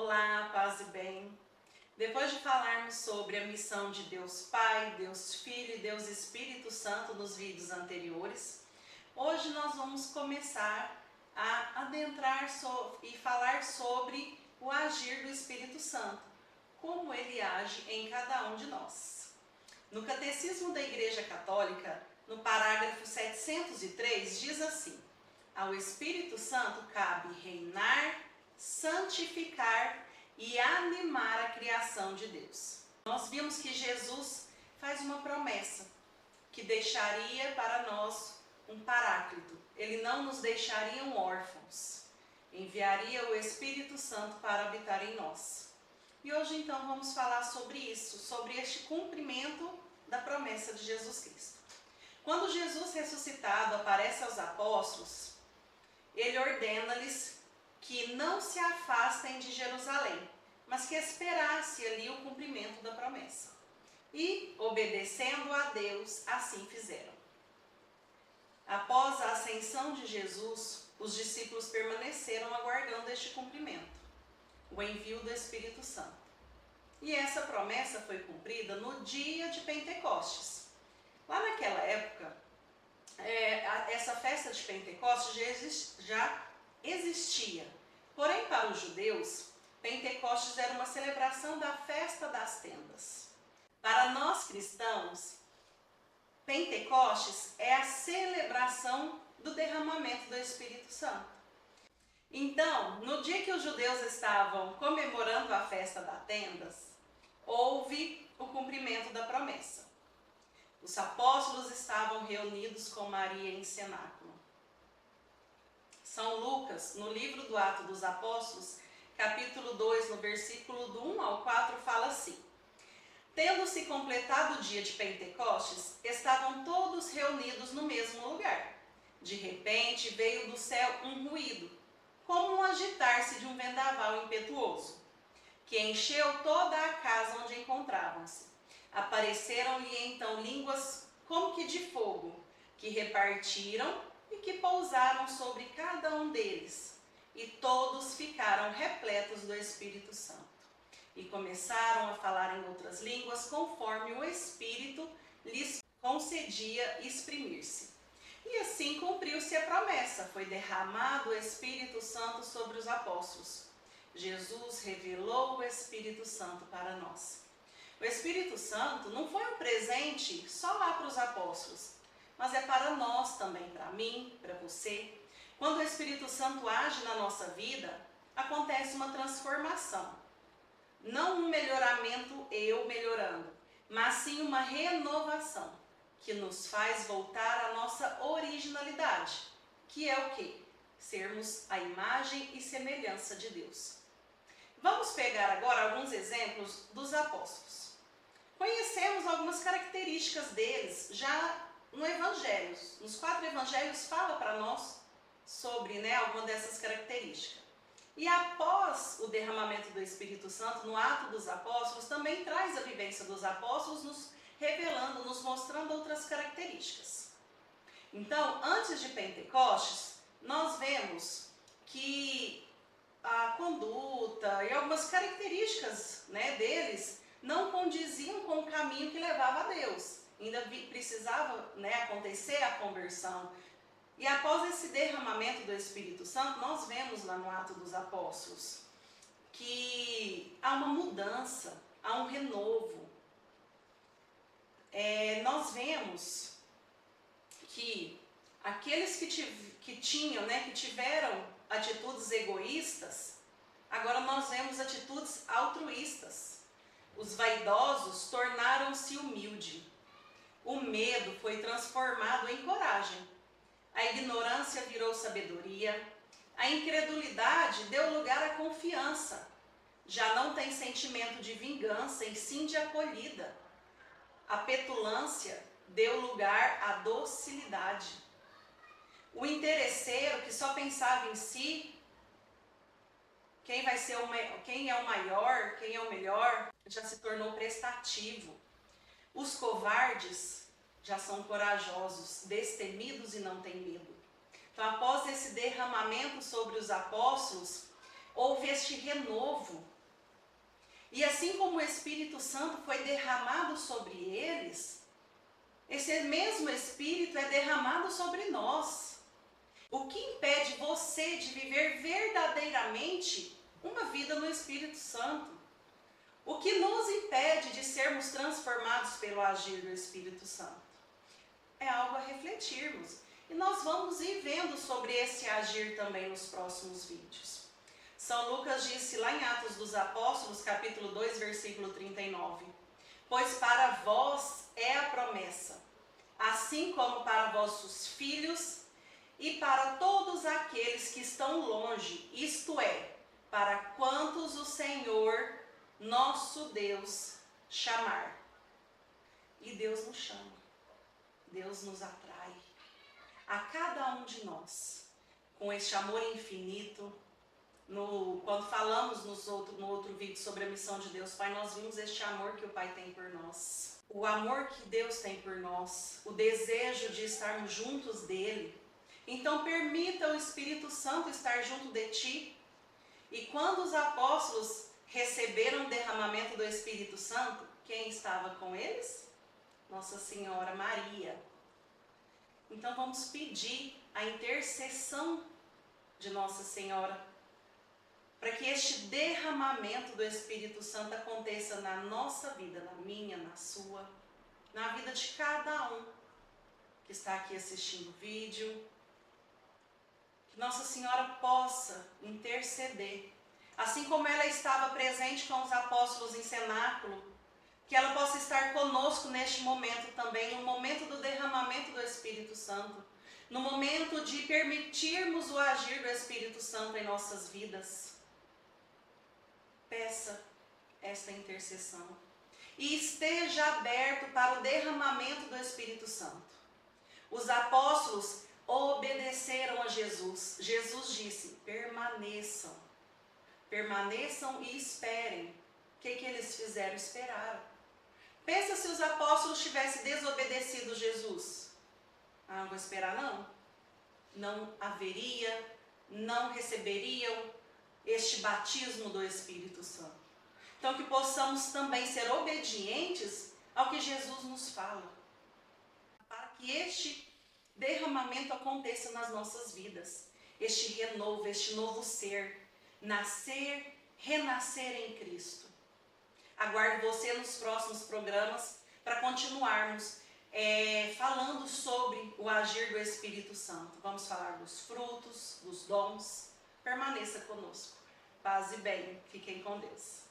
Olá, paz e bem. Depois de falarmos sobre a missão de Deus Pai, Deus Filho e Deus Espírito Santo nos vídeos anteriores, hoje nós vamos começar a adentrar e falar sobre o agir do Espírito Santo, como ele age em cada um de nós. No Catecismo da Igreja Católica, no parágrafo 703, diz assim: ao Espírito Santo cabe reinar, santificar e animar a criação de Deus. Nós vimos que Jesus faz uma promessa, que deixaria para nós um paráclito. Ele não nos deixaria órfãos. Enviaria o Espírito Santo para habitar em nós. E hoje então vamos falar sobre isso, sobre este cumprimento da promessa de Jesus Cristo. Quando Jesus ressuscitado aparece aos apóstolos, ele ordena-lhes que não se afastem de Jerusalém, mas que esperasse ali o cumprimento da promessa. E, obedecendo a Deus, assim fizeram. Após a ascensão de Jesus, os discípulos permaneceram aguardando este cumprimento, o envio do Espírito Santo. E essa promessa foi cumprida no dia de Pentecostes. Lá naquela época, essa festa de Pentecostes já existia. Porém, para os judeus, Pentecostes era uma celebração da festa das tendas. Para nós cristãos, Pentecostes é a celebração do derramamento do Espírito Santo. Então, no dia que os judeus estavam comemorando a festa das tendas, houve o cumprimento da promessa. Os apóstolos estavam reunidos com Maria em cenáculo. São Lucas, no livro do Atos dos Apóstolos, capítulo 2, no versículo do 1 ao 4, fala assim: tendo-se completado o dia de Pentecostes, estavam todos reunidos no mesmo lugar. De repente veio do céu um ruído, como um agitar-se de um vendaval impetuoso, que encheu toda a casa onde encontravam-se. Apareceram-lhe então línguas como que de fogo, que repartiram e que pousaram sobre cada um deles. E todos ficaram repletos do Espírito Santo. E começaram a falar em outras línguas, conforme o Espírito lhes concedia exprimir-se. E assim cumpriu-se a promessa, foi derramado o Espírito Santo sobre os apóstolos. Jesus revelou o Espírito Santo para nós. O Espírito Santo não foi um presente só lá para os apóstolos, mas é para nós também, para mim, para você. Quando o Espírito Santo age na nossa vida, acontece uma transformação. Não um melhoramento, eu melhorando, mas sim uma renovação, que nos faz voltar à nossa originalidade, que é o quê? Sermos a imagem e semelhança de Deus. Vamos pegar agora alguns exemplos dos apóstolos. Conhecemos algumas características deles já no Evangelho. Nos 4 Evangelhos fala para nós sobre alguma dessas características. E após o derramamento do Espírito Santo, no ato dos apóstolos, também traz a vivência dos apóstolos, nos revelando, nos mostrando outras características. Então, antes de Pentecostes, nós vemos que a conduta e algumas características deles não condiziam com o caminho que levava a Deus. Ainda precisava acontecer a conversão. E após esse derramamento do Espírito Santo, nós vemos lá no Ato dos Apóstolos que há uma mudança, há um renovo. Nós vemos que aqueles que tiveram atitudes egoístas, agora nós vemos atitudes altruístas. Os vaidosos tornaram-se humildes. O medo foi transformado em coragem. A ignorância virou sabedoria. A incredulidade deu lugar à confiança. Já não tem sentimento de vingança, e sim de acolhida. A petulância deu lugar à docilidade. O interesseiro que só pensava em si, quem é o maior, quem é o melhor, já se tornou prestativo. Os covardes já são corajosos, destemidos e não têm medo. Então, após esse derramamento sobre os apóstolos, houve este renovo. E assim como o Espírito Santo foi derramado sobre eles, esse mesmo Espírito é derramado sobre nós. O que impede você de viver verdadeiramente uma vida no Espírito Santo? O que nos impede de sermos transformados pelo agir do Espírito Santo? É algo a refletirmos. E nós vamos ir vendo sobre esse agir também nos próximos vídeos. São Lucas disse lá em Atos dos Apóstolos, capítulo 2, versículo 39. Pois para vós é a promessa, assim como para vossos filhos e para todos aqueles que estão longe, isto é, para quantos o Senhor, nosso Deus, chamar. E Deus nos chama, Deus nos atrai, a cada um de nós, com este amor infinito. Quando falamos no outro vídeo sobre a missão de Deus Pai, nós vimos este amor que o Pai tem por nós. O amor que Deus tem por nós, o desejo de estarmos juntos dele. Então permita o Espírito Santo estar junto de ti. E quando os apóstolos receberam o derramamento do Espírito Santo, quem estava com eles? Nossa Senhora Maria. Então vamos pedir a intercessão de Nossa Senhora, para que este derramamento do Espírito Santo aconteça na nossa vida, na minha, na sua, na vida de cada um que está aqui assistindo o vídeo. Que Nossa Senhora possa interceder, assim como ela estava presente com os apóstolos em cenáculo, que ela possa estar conosco neste momento também, no momento do derramamento do Espírito Santo, no momento de permitirmos o agir do Espírito Santo em nossas vidas. Peça esta intercessão e esteja aberto para o derramamento do Espírito Santo. Os apóstolos obedeceram a Jesus. Jesus disse: permaneçam, permaneçam e esperem. O que eles fizeram? Esperaram. Pensa se os apóstolos tivessem desobedecido Jesus. Não vou esperar não. Não haveria, não receberiam este batismo do Espírito Santo. Então que possamos também ser obedientes ao que Jesus nos fala, para que este derramamento aconteça nas nossas vidas, este renovo, este novo ser, nascer, renascer em Cristo. Aguardo você nos próximos programas para continuarmos falando sobre o agir do Espírito Santo. Vamos falar dos frutos, dos dons. Permaneça conosco. Paz e bem. Fiquem com Deus.